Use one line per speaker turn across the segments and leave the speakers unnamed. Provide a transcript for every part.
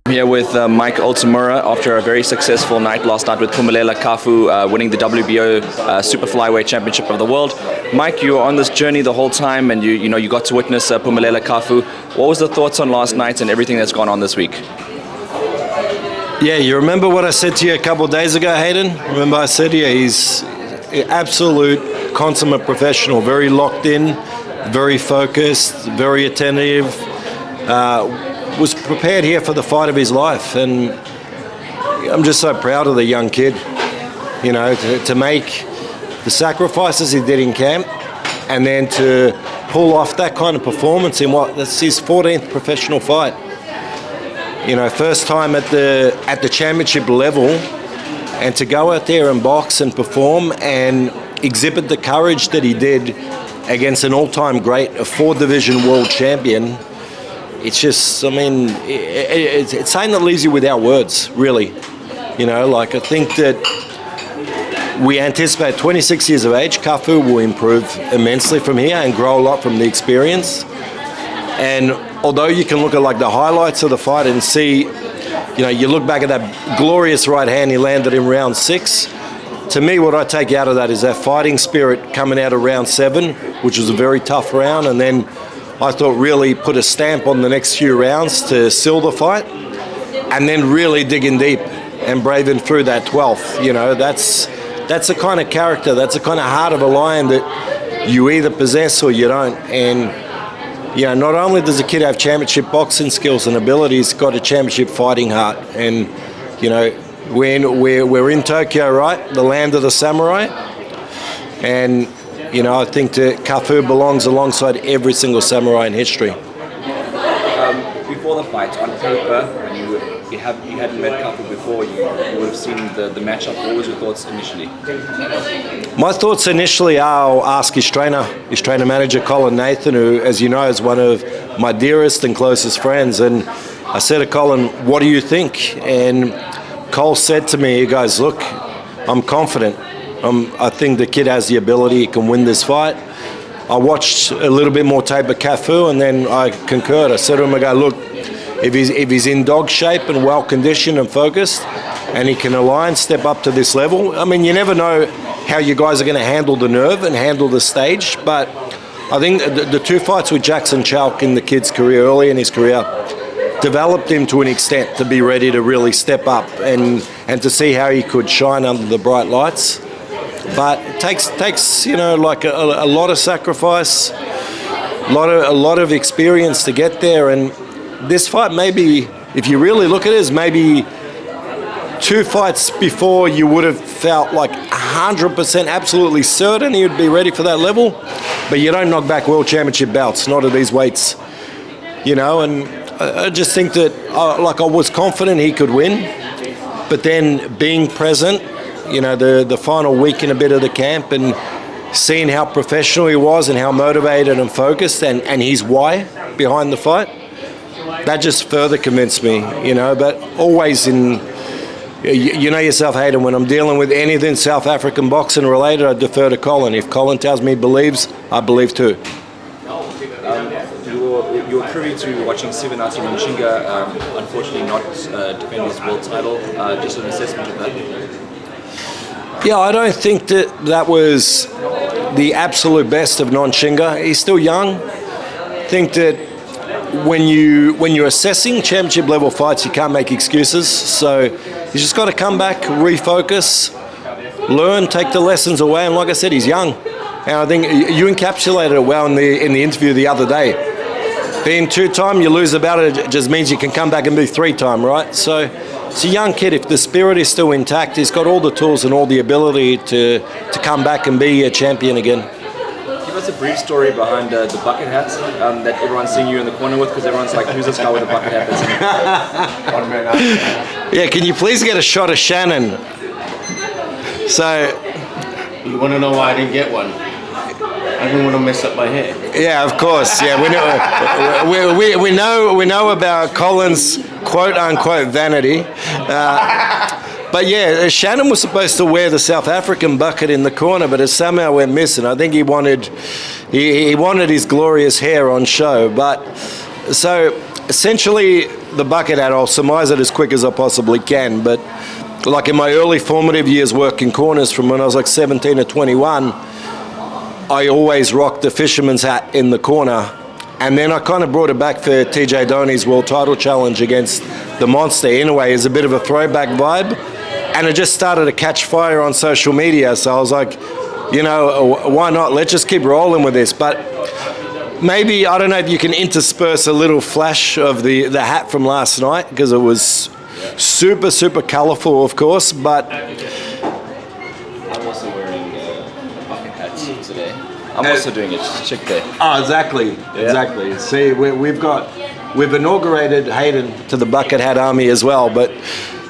Here with Mike Altamura after a very successful night last night with Phumelela Cafu winning the WBO Super Flyweight Championship of the World. Mike, you were on this journey the whole time, and you got to witness Phumelela Cafu. What was the thoughts on last night and everything that's gone on this week?
Yeah, you remember what I said to you a couple of days ago, Hayden? Remember I said to you, he's an absolute consummate professional, very locked in, very focused, very attentive. Was prepared here for the fight of his life, and I'm just so proud of the young kid, to make the sacrifices he did in camp and then to pull off that kind of performance in that's his 14th professional fight. First time at the championship level, and to go out there and box and perform and exhibit the courage that he did against an all-time great, a 4-division world champion. It's just, it's something that leaves you without words, really. I think that we anticipate 26 years of age, Cafu will improve immensely from here and grow a lot from the experience. And although you can look at the highlights of the fight and see, you look back at that glorious right hand he landed in round 6. To me, what I take out of that is that fighting spirit coming out of round 7, which was a very tough round, and then I thought really put a stamp on the next few rounds to seal the fight, and then really digging deep and braving through that 12th. That's the kind of character, that's the kind of heart of a lion that you either possess or you don't. And not only does the kid have championship boxing skills and abilities, he's got a championship fighting heart. And we're in Tokyo, right? The land of the samurai. And I think that Cafu belongs alongside every single samurai in history.
Before the fight, on paper, you hadn't met Cafu before, you would have seen the matchup. What was your thoughts initially?
My thoughts initially are, I'll ask his trainer manager, Colin Nathan, who, as you know, is one of my dearest and closest friends. And I said to Colin, what do you think? And Cole said to me, he goes, look, I'm confident. I think the kid has the ability, he can win this fight. I watched a little bit more tape of Cafu, and then I concurred. I said to him, I go, look, if he's in dog shape and well conditioned and focused, and he can align, step up to this level. You never know how you guys are going to handle the nerve and handle the stage, but I think the 2 fights with Jackson Chalk in the kid's career, early in his career, developed him to an extent to be ready to really step up and to see how he could shine under the bright lights. But it takes a lot of sacrifice, a lot of experience to get there. And this fight, maybe, if you really look at it, is maybe 2 fights before you would have felt 100% absolutely certain he would be ready for that level. But you don't knock back world championship bouts, not at these weights. And I just think that I was confident he could win, but then being present, the final week and a bit of the camp, and seeing how professional he was and how motivated and focused and his why behind the fight, that just further convinced me, but always yourself, Hayden, when I'm dealing with anything South African boxing related, I defer to Colin. If Colin tells me he believes, I believe too.
You're privy to watching Sivanati Mchinga, unfortunately not defend his world title. Just an assessment of that.
Yeah, I don't think that was the absolute best of Nchinga. He's still young. I think that when you're assessing championship level fights, you can't make excuses. So he's just got to come back, refocus, learn, take the lessons away. And like I said, he's young. And I think you encapsulated it well in the interview the other day. Being 2-time, you lose about it just means you can come back and be 3-time, right? So it's a young kid. If the spirit is still intact, he's got all the tools and all the ability to come back and be a champion again.
Give us a brief story behind the bucket hat that everyone's seeing you in the corner with, because everyone's like, who's this guy with a bucket hat that's
Yeah, can you please get a shot of Shannon? So,
you want to know why I didn't get one? I didn't want to mess up my hair.
Yeah, of course. Yeah, we know about Colin's quote unquote vanity. But yeah, Shannon was supposed to wear the South African bucket in the corner, but it somehow went missing. I think he wanted his glorious hair on show. But so essentially, the bucket hat, I'll surmise it as quick as I possibly can, but like in my early formative years working corners from when I was like 17 to 21, I always rocked the fisherman's hat in the corner. And then I kind of brought it back for TJ Dhoni's world title challenge against the Monster. In a way, it's a bit of a throwback vibe. And it just started to catch fire on social media. So I was like, you know, why not? Let's just keep rolling with this. But maybe, I don't know if you can intersperse a little flash of the hat from last night, because it was super, super colourful, of course. But
I'm also wearing bucket hats today. I'm also doing it. Check there.
oh, exactly, exactly. See, we've inaugurated Hayden to the bucket hat army as well. But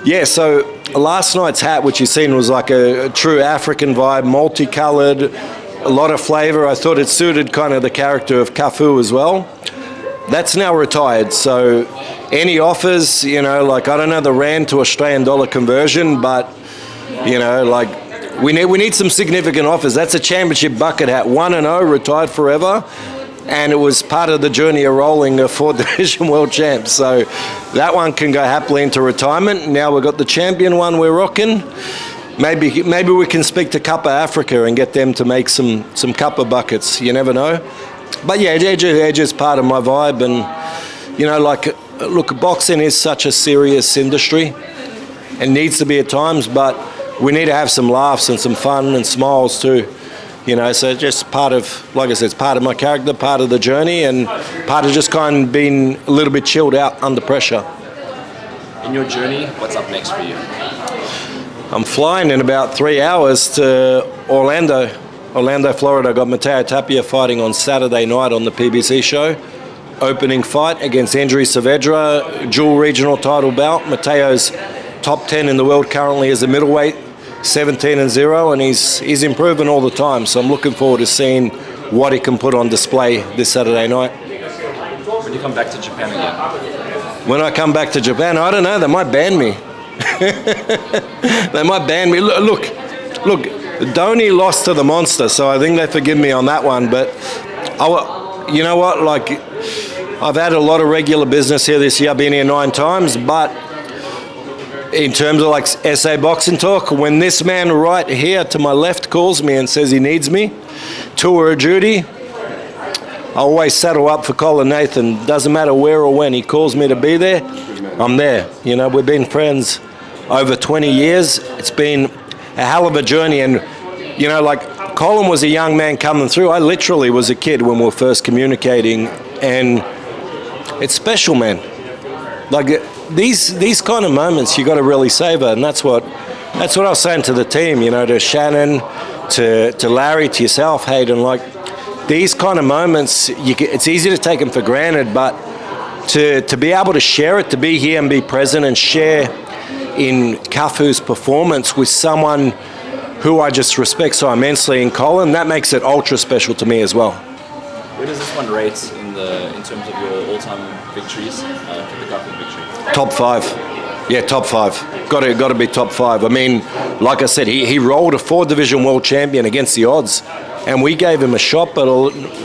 yeah, so last night's hat, which you've seen, was like a true African vibe, multicoloured, a lot of flavour. I thought it suited kind of the character of Cafu as well. That's now retired, so any offers, you know, like, I don't know the rand to Australian dollar conversion, but, you know, like, we need some significant offers. That's a championship bucket hat, 1-0, retired forever, and it was part of the journey of rolling a 4th Division World Champ. So that one can go happily into retirement. Now we've got the champion one we're rocking. Maybe we can speak to Kappa Africa and get them to make some Kappa buckets. You never know. But yeah, Edge is part of my vibe, and you know, like, look, boxing is such a serious industry. It needs to be at times, but we need to have some laughs and some fun and smiles too. You know, so just part of, like I said, it's part of my character, part of the journey, and part of just kind of being a little bit chilled out under pressure.
In your journey, what's up next for you?
I'm flying in about 3 hours to Orlando, Florida. I got Mateo Tapia fighting on Saturday night on the PBC show. Opening fight against Andrew Saavedra, dual regional title bout. Mateo's top 10 in the world currently as a middleweight, 17-0, and he's improving all the time. So I'm looking forward to seeing what he can put on display this Saturday night.
When you come back to Japan again?
When I come back to Japan, I don't know, they might ban me. They might ban me. Look, Dhoni lost to the Monster, so I think they forgive me on that one. But you know what? Like, I've had a lot of regular business here this year. I've been here 9 times, but in terms of like SA boxing talk, when this man right here to my left calls me and says he needs me, tour of duty, I always saddle up for Colin Nathan. Doesn't matter where or when he calls me to be there, I'm there. You know, we've been friends over 20 years. It's been a hell of a journey, and you know, like, Colin was a young man coming through. I literally was a kid when we were first communicating, and it's special, man. Like, these kind of moments you got to really savor, and that's what I was saying to the team, you know, to Shannon, to Larry, to yourself, Hayden. Like, these kind of moments, it's easy to take them for granted, but to be able to share it, to be here and be present and share in Cafu's performance with someone who I just respect so immensely in Colin, that makes it ultra special to me as well.
Where does this one rate in terms of your all-time victories for the Cafu victory?
Top 5. Yeah, top 5. Got to be top 5. I mean, like I said, he rolled a 4th Division World Champion against the odds, and we gave him a shot, but a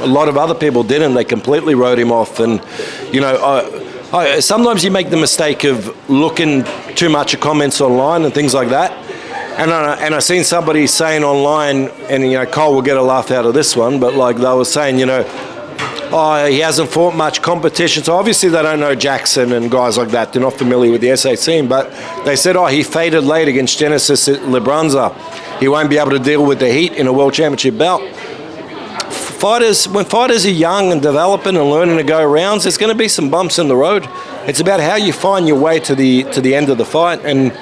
lot of other people didn't. They completely wrote him off, and you know, sometimes you make the mistake of looking too much at comments online and things like that. And I seen somebody saying online, and you know, Cole will get a laugh out of this one, but like, they were saying, you know, oh, he hasn't fought much competition. So obviously they don't know Jackson and guys like that. They're not familiar with the SA scene, but they said, oh, he faded late against Genesis Lebranza. He won't be able to deal with the heat in a world championship bout. When fighters are young and developing and learning to go rounds, there's going to be some bumps in the road. It's about how you find your way to the end of the fight. And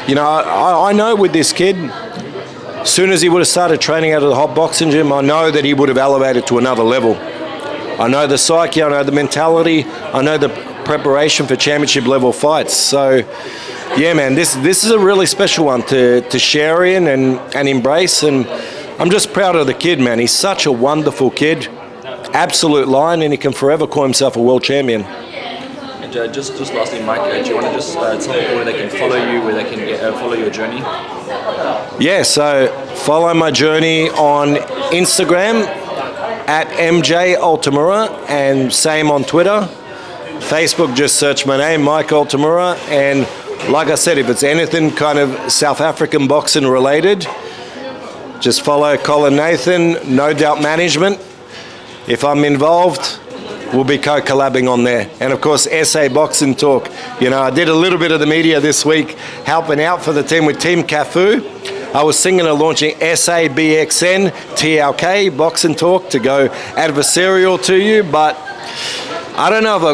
you know, I know with this kid, as soon as he would have started training out of the hot boxing gym, I know that he would have elevated to another level. I know the psyche, I know the mentality, I know the preparation for championship level fights. So, yeah, man, this is a really special one to share in and embrace. And I'm just proud of the kid, man. He's such a wonderful kid, absolute lion, and he can forever call himself a world champion.
Just lastly, Mike, do you want to just tell people where they can follow you, where they can follow your journey?
Yeah, so follow my journey on Instagram at MJ Altamura, and same on Twitter. Facebook, just search my name, Mike Altamura. And like I said, if it's anything kind of South African boxing related, just follow Colin Nathan, No Doubt Management. If I'm involved, we'll be co-collabing on there. And of course, SA Boxing Talk. You know, I did a little bit of the media this week, helping out for the team with Team Cafu. I was singing and launching SABXN TLK Boxing Talk to go adversarial to you, but I don't know if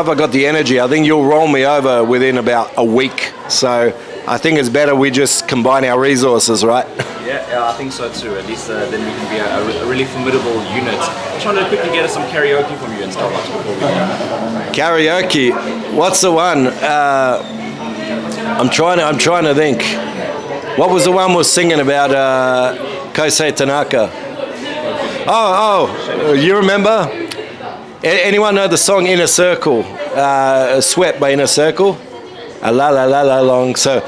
I got the energy. I think you'll roll me over within about a week. So I think it's better we just combine our resources, right?
Yeah, I think so too. At least then we can be a really formidable unit. I just wanted to quickly get us some karaoke from you and stuff like before we go.
Karaoke. What's the one? I'm trying to think. What was the one we were singing about Kosei Tanaka? Oh, you remember? Anyone know the song Inner Circle? Sweat by Inner Circle? A la la la la long. So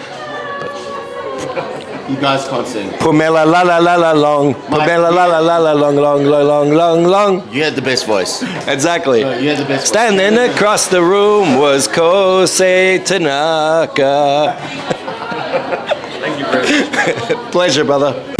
You guys can't sing.
Pumela la la la la long. Pumela la la la la long long long long long long.
You had the best voice.
Exactly.
You had the best voice.
Standing across the room was Kosei Tanaka.
Thank you very much.
Pleasure, brother.